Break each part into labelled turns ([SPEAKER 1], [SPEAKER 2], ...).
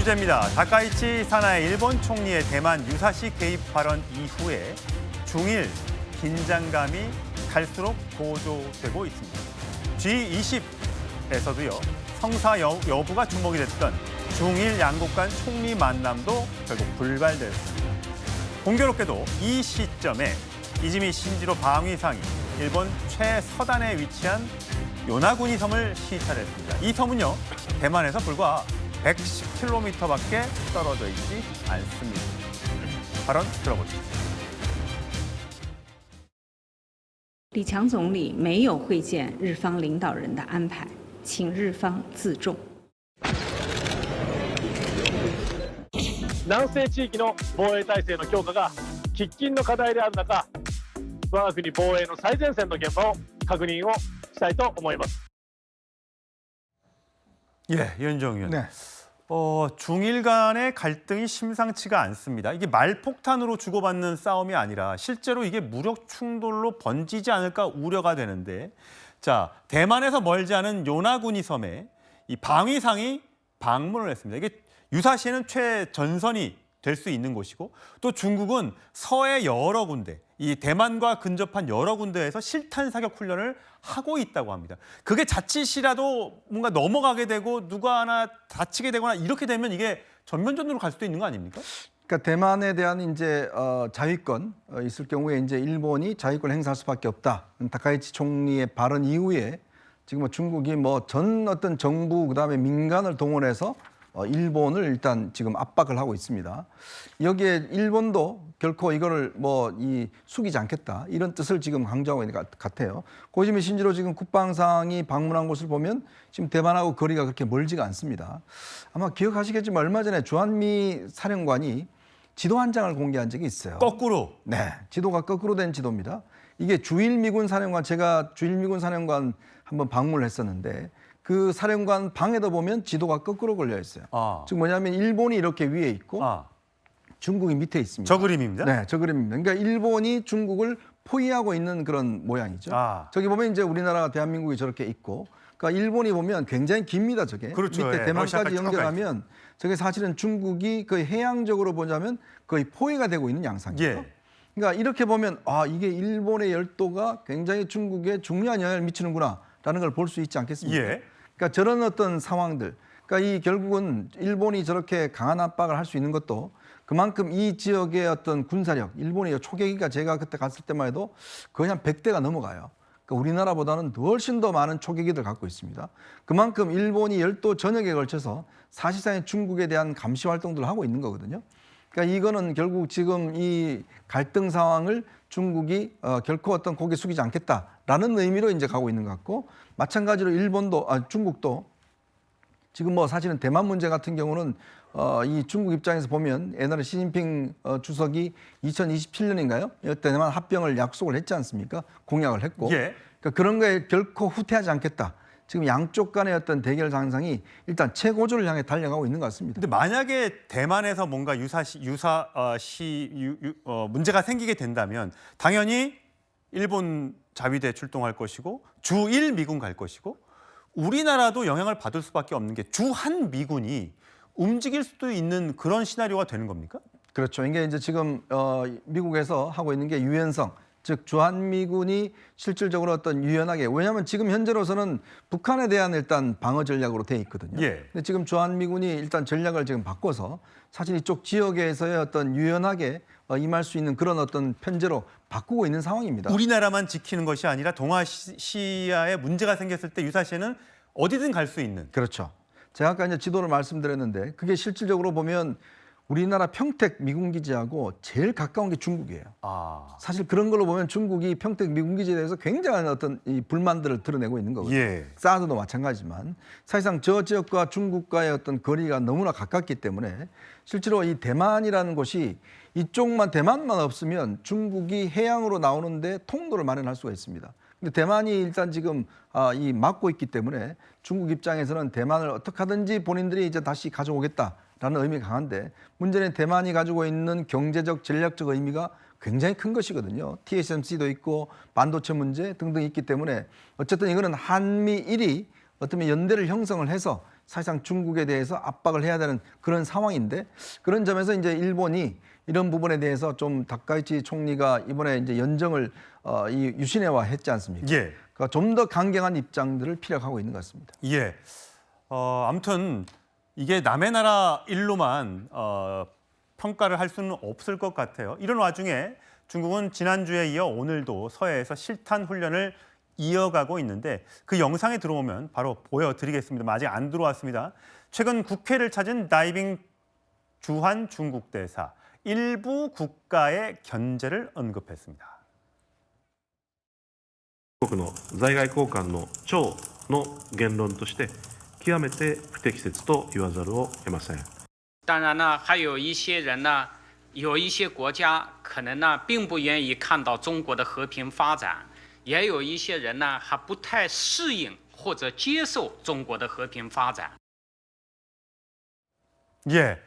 [SPEAKER 1] 주제입니다. 다카이치 사나이 일본 총리의 대만 유사시 개입 발언 이후에 중일 긴장감이 갈수록 고조되고 있습니다. G20에서도요. 성사 여부가 주목이 됐던 중일 양국 간 총리 만남도 결국 불발되었습니다. 공교롭게도 이 시점에 이즈미 신지로 방위상이 일본 최서단에 위치한 요나구니 섬을 시찰했습니다. 이 섬은요. 대만에서 불과 110km밖에 떨어져 있지 않습니다. 발언 들어보시죠.
[SPEAKER 2] 李强总理没有会见日方领导人的安排，请日方自重。
[SPEAKER 3] 南西地域の防衛体制の強化が喫緊の課題である中、我が国防衛の最前線の現場を確認をしたいと思います。
[SPEAKER 1] 예, 윤정 의원.
[SPEAKER 4] 네.
[SPEAKER 1] 중일 간의 갈등이 심상치가 않습니다. 이게 말폭탄으로 주고받는 싸움이 아니라 실제로 이게 무력 충돌로 번지지 않을까 우려가 되는데, 자, 대만에서 멀지 않은 요나구니 섬에 이 방위상이 방문을 했습니다. 이게 유사시에는 최전선이 될 수 있는 곳이고, 또 중국은 서해 여러 군데, 이 대만과 근접한 여러 군데에서 실탄 사격 훈련을 하고 있다고 합니다. 그게 자칫이라도 뭔가 넘어가게 되고 누가 하나 다치게 되거나 이렇게 되면 이게 전면전으로 갈 수도 있는 거 아닙니까?
[SPEAKER 4] 그러니까 대만에 대한 이제 자위권 있을 경우에 이제 일본이 자위권 행사할 수밖에 없다. 다카이치 총리의 발언 이후에 지금 중국이 전 어떤 정부 그다음에 민간을 동원해서 일본을 일단 지금 압박을 하고 있습니다. 여기에 일본도 결코 이거를 숙이지 않겠다 이런 뜻을 지금 강조하고 있는 것 같아요. 고이즈미 신지로 지금 국방상이 방문한 곳을 보면 지금 대만하고 거리가 그렇게 멀지가 않습니다. 아마 기억하시겠지만 얼마 전에 주한미 사령관이 지도 한 장을 공개한 적이 있어요.
[SPEAKER 1] 거꾸로.
[SPEAKER 4] 네, 지도가 거꾸로 된 지도입니다. 이게 주일미군 사령관, 제가 주일미군 사령관 한번 방문을 했었는데 그 사령관 방에도 보면 지도가 거꾸로 걸려 있어요. 즉 뭐냐면 일본이 이렇게 위에 있고 중국이 밑에 있습니다.
[SPEAKER 1] 저 그림입니다.
[SPEAKER 4] 네, 저 그림입니다. 그러니까 일본이 중국을 포위하고 있는 그런 모양이죠. 저기 보면 이제 우리나라가 대한민국이 저렇게 있고, 그러니까 일본이 보면 굉장히 깁니다. 저게
[SPEAKER 1] 그렇죠.
[SPEAKER 4] 밑에
[SPEAKER 1] 예,
[SPEAKER 4] 대만까지 연결하면 저게 사실은 중국이 거의 해양적으로 보자면 거의 포위가 되고 있는 양상이죠.
[SPEAKER 1] 예.
[SPEAKER 4] 그러니까 이렇게 보면 이게 일본의 열도가 굉장히 중국에 중요한 영향을 미치는구나라는 걸 볼 수 있지 않겠습니까?
[SPEAKER 1] 예.
[SPEAKER 4] 그러니까 저런 어떤 상황들, 그러니까 이 결국은 일본이 저렇게 강한 압박을 할 수 있는 것도 그만큼 이 지역의 어떤 군사력, 일본의 초계기가 제가 그때 갔을 때만 해도 거의 한 100대가 넘어가요. 그러니까 우리나라보다는 훨씬 더 많은 초계기들 갖고 있습니다. 그만큼 일본이 열도 전역에 걸쳐서 사실상의 중국에 대한 감시 활동들을 하고 있는 거거든요. 그러니까 이거는 결국 지금 이 갈등 상황을 중국이 결코 어떤 고개 숙이지 않겠다라는 의미로 이제 가고 있는 것 같고, 마찬가지로 중국도 지금 사실은 대만 문제 같은 경우는 이 중국 입장에서 보면 옛날에 시진핑 주석이 2027년인가요? 대만 합병을 약속을 했지 않습니까? 공약을 했고.
[SPEAKER 1] 예.
[SPEAKER 4] 그러니까 그런 거에 결코 후퇴하지 않겠다. 지금 양쪽 간의 어떤 대결 상상이 일단 최고조를 향해 달려가고 있는 것 같습니다.
[SPEAKER 1] 근데 만약에 대만에서 뭔가 문제가 생기게 된다면 당연히 일본 자위대 출동할 것이고 주일 미군 갈 것이고, 우리나라도 영향을 받을 수밖에 없는 게 주한 미군이 움직일 수도 있는 그런 시나리오가 되는 겁니까?
[SPEAKER 4] 그렇죠. 이게 이제 지금 미국에서 하고 있는 게 유연성, 즉 주한미군이 실질적으로 어떤 유연하게, 왜냐하면 지금 현재로서는 북한에 대한 일단 방어 전략으로 돼 있거든요.
[SPEAKER 1] 예.
[SPEAKER 4] 근데 지금 주한미군이 일단 전략을 지금 바꿔서 사실 이쪽 지역에서의 어떤 유연하게 임할 수 있는 그런 어떤 편제로 바꾸고 있는 상황입니다.
[SPEAKER 1] 우리나라만 지키는 것이 아니라 동아시아에 문제가 생겼을 때 유사시에는 어디든 갈 수 있는.
[SPEAKER 4] 그렇죠. 제가 아까 이제 지도를 말씀드렸는데 그게 실질적으로 보면 우리나라 평택 미군기지하고 제일 가까운 게 중국이에요. 사실 그런 걸로 보면 중국이 평택 미군기지에 대해서 굉장한 어떤 이 불만들을 드러내고 있는 거거든요.
[SPEAKER 1] 예.
[SPEAKER 4] 사드도 마찬가지지만 사실상 저 지역과 중국과의 어떤 거리가 너무나 가깝기 때문에 실제로 이 대만이라는 곳이 이쪽만 대만만 없으면 중국이 해양으로 나오는데 통로를 마련할 수가 있습니다. 근데 대만이 일단 지금 막고 있기 때문에 중국 입장에서는 대만을 어떻게 하든지 본인들이 이제 다시 가져오겠다라는 의미가 강한데, 문제는 대만이 가지고 있는 경제적 전략적 의미가 굉장히 큰 것이거든요. TSMC도 있고 반도체 문제 등등 있기 때문에 어쨌든 이거는 한미일이 어떤 연대를 형성을 해서 사실상 중국에 대해서 압박을 해야 되는 그런 상황인데 그런 점에서 이제 일본이 이런 부분에 대해서 좀 다카이치 총리가 이번에 이제 연정을 유신회화 했지 않습니까?
[SPEAKER 1] 예.
[SPEAKER 4] 그러니까 좀 더 강경한 입장들을 피력하고 있는 것 같습니다.
[SPEAKER 1] 예. 아무튼 이게 남의 나라 일로만 평가를 할 수는 없을 것 같아요. 이런 와중에 중국은 지난주에 이어 오늘도 서해에서 실탄 훈련을 이어가고 있는데 그 영상에 들어오면 바로 보여드리겠습니다. 아직 안 들어왔습니다. 최근 국회를 찾은 다이빙 주한 중국 대사 일부 국가의 견제를 언급했습니다.
[SPEAKER 5] 国の在外交官の長の言論として極めて不適切と言わざるを得ません。
[SPEAKER 6] 当然呢，还有一些人呢，有一些国家可能呢并不愿意看到中国的和平发展，也有一些人呢还不太适应或者接受中国的和平发展。
[SPEAKER 1] 예,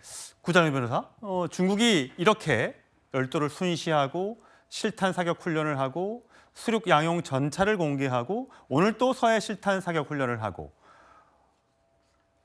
[SPEAKER 1] 구장일 변호사. 중국이 이렇게 열도를 순시하고 실탄 사격 훈련을 하고 수륙 양용 전차를 공개하고 오늘 또 서해 실탄 사격 훈련을 하고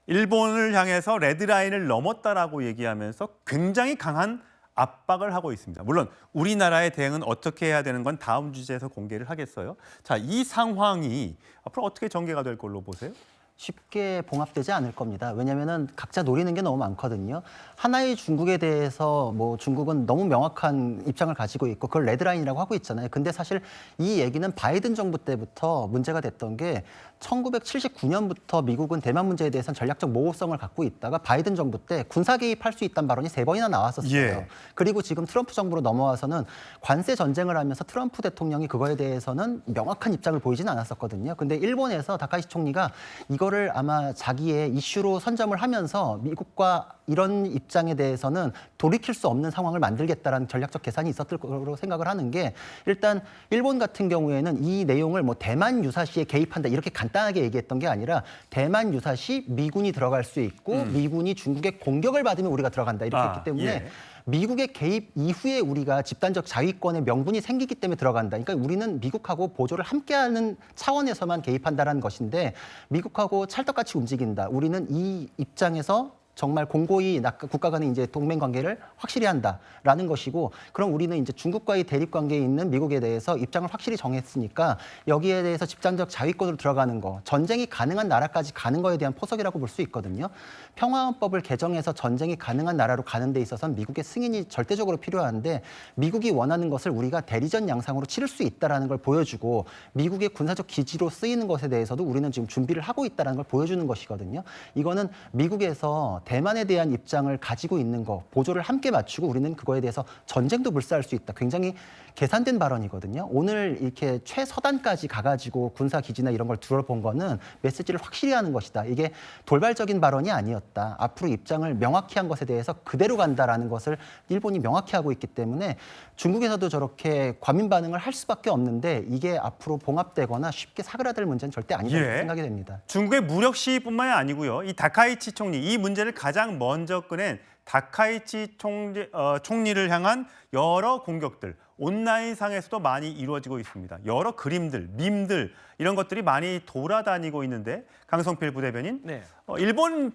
[SPEAKER 1] 일본을 향해서 레드라인을 넘었다라고 얘기하면서 굉장히 강한 압박을 하고 있습니다. 물론 우리나라의 대응은 어떻게 해야 되는 건 다음 주제에서 공개를 하겠어요. 자, 이 상황이 앞으로 어떻게 전개가 될 걸로 보세요?
[SPEAKER 7] 쉽게 봉합되지 않을 겁니다. 왜냐하면 각자 노리는 게 너무 많거든요. 하나의 중국에 대해서 뭐 중국은 너무 명확한 입장을 가지고 있고 그걸 레드라인이라고 하고 있잖아요. 근데 사실 이 얘기는 바이든 정부 때부터 문제가 됐던 게 1979년부터 미국은 대만 문제에 대해서는 전략적 모호성을 갖고 있다가 바이든 정부 때 군사 개입할 수 있다는 발언이 3번이나 나왔었어요.
[SPEAKER 1] 예.
[SPEAKER 7] 그리고 지금 트럼프 정부로 넘어와서는 관세 전쟁을 하면서 트럼프 대통령이 그거에 대해서는 명확한 입장을 보이지는 않았었거든요. 근데 일본에서 다카이치 총리가 이거를 아마 자기의 이슈로 선점을 하면서 미국과 이런 입장에 대해서는 돌이킬 수 없는 상황을 만들겠다라는 전략적 계산이 있었을 거로 생각을 하는 게 일단 일본 같은 경우에는 이 내용을 뭐 대만 유사시에 개입한다 이렇게 간단하게 얘기했던 게 아니라 대만 유사시 미군이 들어갈 수 있고 미군이 중국의 공격을 받으면 우리가 들어간다 이렇게 했기 때문에
[SPEAKER 1] 예.
[SPEAKER 7] 미국의 개입 이후에 우리가 집단적 자위권의 명분이 생기기 때문에 들어간다. 그러니까 우리는 미국하고 보조를 함께하는 차원에서만 개입한다라는 것인데 미국하고 찰떡같이 움직인다. 우리는 이 입장에서 정말 공고히 국가 간의 이제 동맹 관계를 확실히 한다라는 것이고, 그럼 우리는 이제 중국과의 대립 관계에 있는 미국에 대해서 입장을 확실히 정했으니까 여기에 대해서 집단적 자위권으로 들어가는 거, 전쟁이 가능한 나라까지 가는 거에 대한 포석이라고 볼 수 있거든요. 평화헌법을 개정해서 전쟁이 가능한 나라로 가는 데 있어서는 미국의 승인이 절대적으로 필요한데 미국이 원하는 것을 우리가 대리전 양상으로 치를 수 있다라는 걸 보여주고 미국의 군사적 기지로 쓰이는 것에 대해서도 우리는 지금 준비를 하고 있다는 걸 보여주는 것이거든요. 이거는 미국에서 대만에 대한 입장을 가지고 있는 거, 보조를 함께 맞추고 우리는 그거에 대해서 전쟁도 불사할 수 있다. 굉장히 계산된 발언이거든요. 오늘 이렇게 최서단까지 가가지고 군사기지나 이런 걸 둘러본 거는 메시지를 확실히 하는 것이다. 이게 돌발적인 발언이 아니었다. 앞으로 입장을 명확히 한 것에 대해서 그대로 간다라는 것을 일본이 명확히 하고 있기 때문에 중국에서도 저렇게 과민 반응을 할 수밖에 없는데 이게 앞으로 봉합되거나 쉽게 사그라들 문제는 절대 아니라고 생각이 됩니다.
[SPEAKER 1] 중국의 무력 시위뿐만이 아니고요. 이 다카이치 총리, 이 문제를 가장 먼저 꺼낸 다카이치 총리를 향한 여러 공격들, 온라인상에서도 많이 이루어지고 있습니다. 여러 그림들, 밈들 이런 것들이 많이 돌아다니고 있는데 강성필 부대변인,
[SPEAKER 8] 네.
[SPEAKER 1] 일본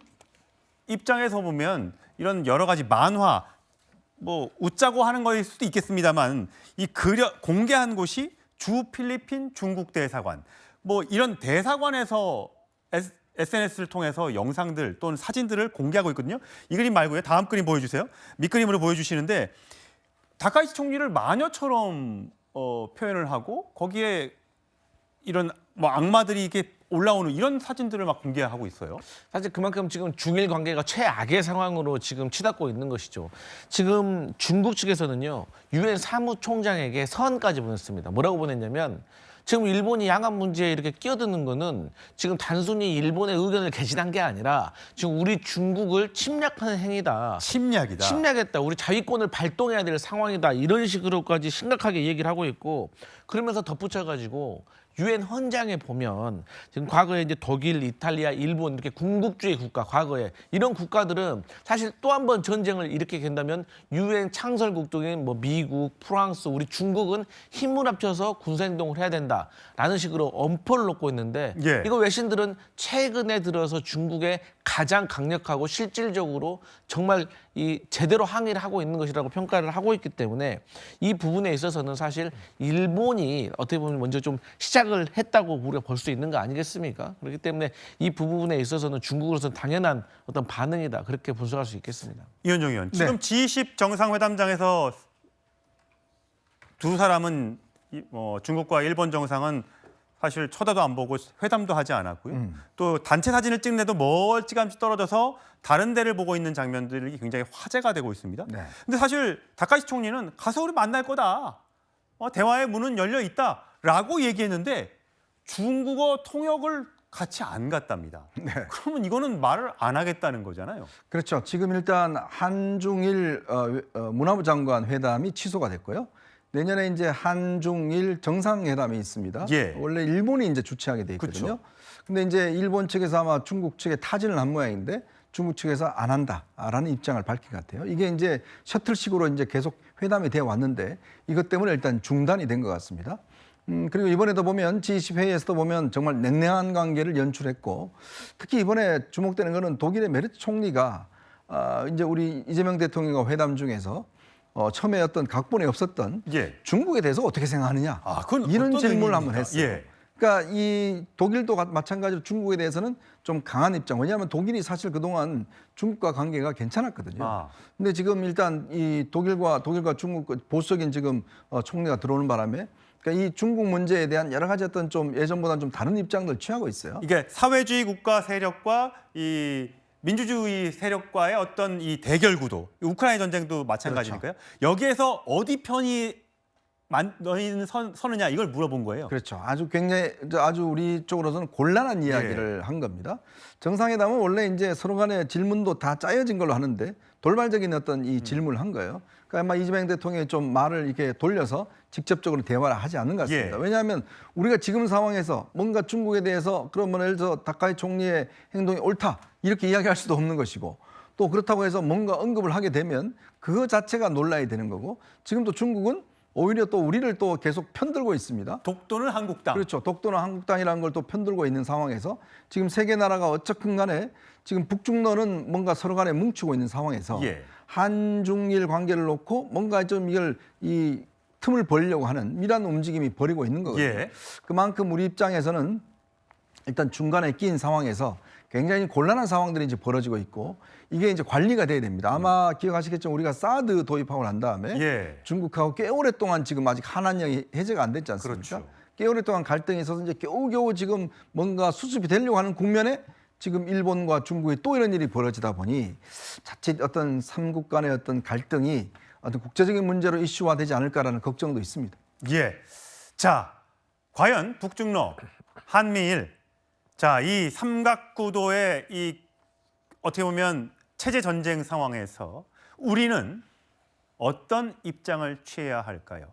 [SPEAKER 1] 입장에서 보면 이런 여러 가지 만화, 뭐 웃자고 하는 거일 수도 있겠습니다만 이 공개한 곳이 주 필리핀 중국 대사관, 뭐 이런 대사관에서 SNS를 통해서 영상들 또는 사진들을 공개하고 있거든요. 이 그림 말고요. 다음 그림 보여주세요. 밑그림으로 보여주시는데 다카이치 총리를 마녀처럼 표현을 하고 거기에 이런 뭐 악마들이 이게 올라오는 이런 사진들을 막 공개하고 있어요.
[SPEAKER 8] 사실 그만큼 지금 중일 관계가 최악의 상황으로 지금 치닫고 있는 것이죠. 지금 중국 측에서는요, 유엔 사무총장에게 서한까지 보냈습니다. 뭐라고 보냈냐면 지금 일본이 양안 문제에 이렇게 끼어드는 거는 지금 단순히 일본의 의견을 개진한 게 아니라 지금 우리 중국을 침략하는 행위다.
[SPEAKER 1] 침략이다.
[SPEAKER 8] 침략했다. 우리 자위권을 발동해야 될 상황이다. 이런 식으로까지 심각하게 얘기를 하고 있고, 그러면서 덧붙여가지고 유엔 헌장에 보면 지금 과거에 이제 독일, 이탈리아, 일본 이렇게 군국주의 국가, 과거에 이런 국가들은 사실 또 한 번 전쟁을 일으키게 된다면 유엔 창설국들인 뭐 미국, 프랑스, 우리 중국은 힘을 합쳐서 군사행동을 해야 된다라는 식으로 엄포를 놓고 있는데
[SPEAKER 1] 예.
[SPEAKER 8] 이거 외신들은 최근에 들어서 중국의 가장 강력하고 실질적으로 정말 이 제대로 항의를 하고 있는 것이라고 평가를 하고 있기 때문에 이 부분에 있어서는 사실 일본이 어떻게 보면 먼저 좀 시작을 했다고 우리가 볼 수 있는 거 아니겠습니까? 그렇기 때문에 이 부분에 있어서는 중국으로서는 당연한 어떤 반응이다 그렇게 분석할 수 있겠습니다.
[SPEAKER 1] 이현정 의원, 지금 G20 정상회담장에서 두 사람은 중국과 일본 정상은 사실 쳐다도 안 보고 회담도 하지 않았고요. 또 단체 사진을 찍는데도 멀찌감치 떨어져서 다른 데를 보고 있는 장면들이 굉장히 화제가 되고 있습니다.
[SPEAKER 4] 네.
[SPEAKER 1] 근데 사실 다카이시 총리는 가서 우리 만날 거다. 대화의 문은 열려 있다라고 얘기했는데 중국어 통역을 같이 안 갔답니다.
[SPEAKER 4] 네.
[SPEAKER 1] 그러면 이거는 말을 안 하겠다는 거잖아요.
[SPEAKER 4] 그렇죠. 지금 일단 한중일 문화부 장관 회담이 취소가 됐고요. 내년에 이제 한중일 정상회담이 있습니다.
[SPEAKER 1] 예.
[SPEAKER 4] 원래 일본이 이제 주최하게 돼 있거든요.
[SPEAKER 1] 그렇죠.
[SPEAKER 4] 근데 이제 일본 측에서 아마 중국 측에 타진을 한 모양인데 중국 측에서 안 한다라는 입장을 밝힌 것 같아요. 이게 이제 셔틀식으로 이제 계속 회담이 되어 왔는데 이것 때문에 일단 중단이 된 것 같습니다. 그리고 이번에도 보면 G20 회의에서도 보면 정말 냉랭한 관계를 연출했고 특히 이번에 주목되는 것은 독일의 메르트 총리가 이제 우리 이재명 대통령과 회담 중에서 처음에 어떤 각본에 없었던
[SPEAKER 1] 예.
[SPEAKER 4] 중국에 대해서 어떻게 생각하느냐
[SPEAKER 1] 그건
[SPEAKER 4] 이런
[SPEAKER 1] 어떤
[SPEAKER 4] 질문을
[SPEAKER 1] 의미입니까?
[SPEAKER 4] 한번 했어요.
[SPEAKER 1] 예.
[SPEAKER 4] 그러니까 이 독일도 마찬가지로 중국에 대해서는 좀 강한 입장. 왜냐하면 독일이 사실 그동안 중국과 관계가 괜찮았거든요. 근데 지금 일단 이 독일과 중국 보수적인 지금 총리가 들어오는 바람에 그러니까 이 중국 문제에 대한 여러 가지 어떤 좀 예전보다는 좀 다른 입장을 취하고 있어요.
[SPEAKER 1] 이게 사회주의 국가 세력과 이 민주주의 세력과의 어떤 이 대결 구도, 우크라이나 전쟁도 마찬가지니까요. 여기에서 어디 편이 너희는 서느냐 이걸 물어본 거예요.
[SPEAKER 4] 그렇죠. 아주 우리 쪽으로서는 곤란한 이야기를 한 겁니다. 정상회담은 원래 이제 서로 간의 질문도 다 짜여진 걸로 하는데 돌발적인 어떤 이 질문을 한 거예요. 그러니까 아마 이재명 대통령이 좀 말을 이렇게 돌려서 직접적으로 대화를 하지 않는 것 같습니다.
[SPEAKER 1] 예.
[SPEAKER 4] 왜냐하면 우리가 지금 상황에서 뭔가 중국에 대해서 그러면 예를 들어서 다카이 총리의 행동이 옳다 이렇게 이야기할 수도 없는 것이고 또 그렇다고 해서 뭔가 언급을 하게 되면 그거 자체가 논란이 되는 거고 지금도 중국은 오히려 또 우리를 또 계속 편들고 있습니다.
[SPEAKER 1] 독도는 한국당.
[SPEAKER 4] 그렇죠. 독도는 한국당이라는 걸 또 편들고 있는 상황에서 지금 세 개 나라가 어쨌든 간에 지금 북중러는 뭔가 서로 간에 뭉치고 있는 상황에서
[SPEAKER 1] 예.
[SPEAKER 4] 한중일 관계를 놓고 뭔가 좀 이걸 이 틈을 벌려고 하는 이러한 움직임이 벌이고 있는 거거든요.
[SPEAKER 1] 예.
[SPEAKER 4] 그만큼 우리 입장에서는 일단 중간에 끼인 상황에서 굉장히 곤란한 상황들이 이제 벌어지고 있고 이게 이제 관리가 돼야 됩니다. 아마 기억하시겠지만 우리가 사드 도입하고 난 다음에
[SPEAKER 1] 예.
[SPEAKER 4] 중국하고 꽤 오랫동안 지금 아직 한한령이 해제가 안 됐지 않습니까?
[SPEAKER 1] 그렇죠.
[SPEAKER 4] 꽤 오랫동안 갈등이 있어서 이제 겨우겨우 지금 뭔가 수습이 되려고 하는 국면에 지금 일본과 중국이 또 이런 일이 벌어지다 보니 자칫 어떤 삼국 간의 어떤 갈등이 어떤 국제적인 문제로 이슈화되지 않을까라는 걱정도 있습니다.
[SPEAKER 1] 예. 자, 과연 북중러, 한미일, 자, 이 삼각구도의 이 어떻게 보면 체제 전쟁 상황에서 우리는 어떤 입장을 취해야 할까요?